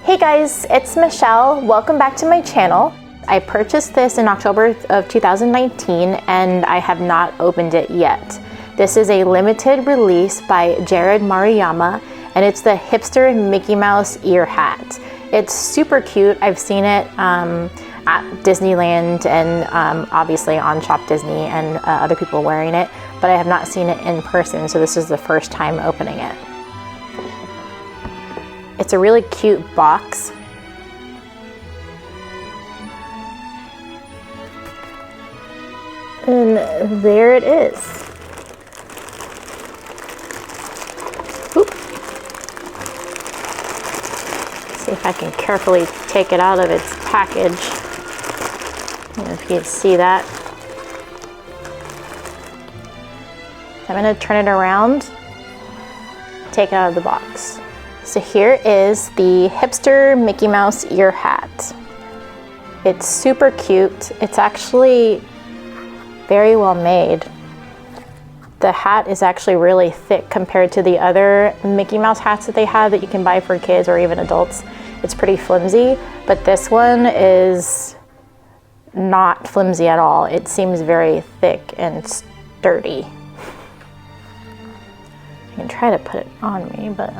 Hey guys, it's Michelle. Welcome back to my channel. I purchased this in October of 2019 and I have not opened it yet. This is a limited release by Jerrod Maruyama and it's the Hipster Mickey Mouse ear hat. It's super cute. I've seen it at Disneyland and obviously on Shop Disney and other people wearing it, but I have not seen it in person, so this is the first time opening it. It's a really cute box. And there it is. Oop. See if I can carefully take it out of its package. I don't know if you can see that. I'm going to turn it around, take it out of the box. So here is the Hipster Mickey Mouse ear hat. It's super cute. It's actually very well made. The hat is actually really thick compared to the other Mickey Mouse hats that they have that you can buy for kids or even adults. It's pretty flimsy, but this one is not flimsy at all. It seems very thick and sturdy. I can try to put it on me, but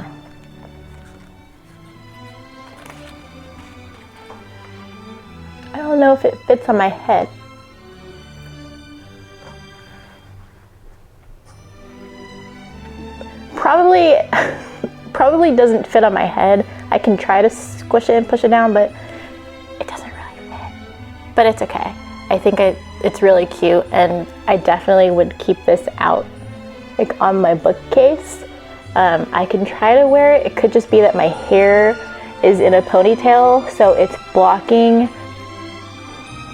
I don't know if it fits on my head. Probably doesn't fit on my head. I can try to squish it and push it down, but it doesn't really fit. But it's okay. I think it's really cute, and I definitely would keep this out, like on my bookcase. I can try to wear it. It could just be that my hair is in a ponytail, so it's blocking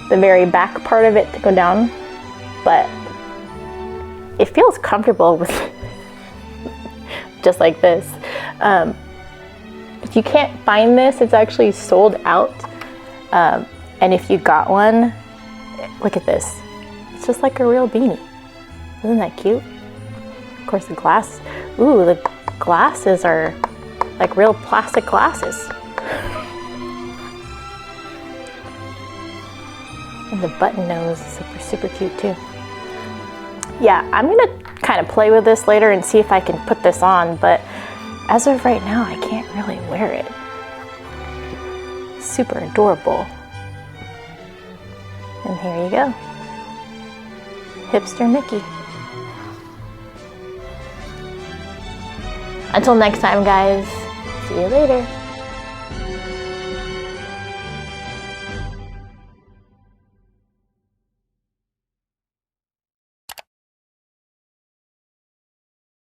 the very back part of it to go down, but it feels comfortable with just like this. If you can't find this, it's actually sold out. And if you got one, look at this. It's just like a real beanie. Isn't that cute? Of course the glass, ooh, the glasses are like real plastic glasses. And the button nose is super cute too. Yeah, I'm gonna kind of play with this later and see if I can put this on, but as of right now, I can't really wear it. Super adorable. And here you go. Hipster Mickey. Until next time, guys. See you later.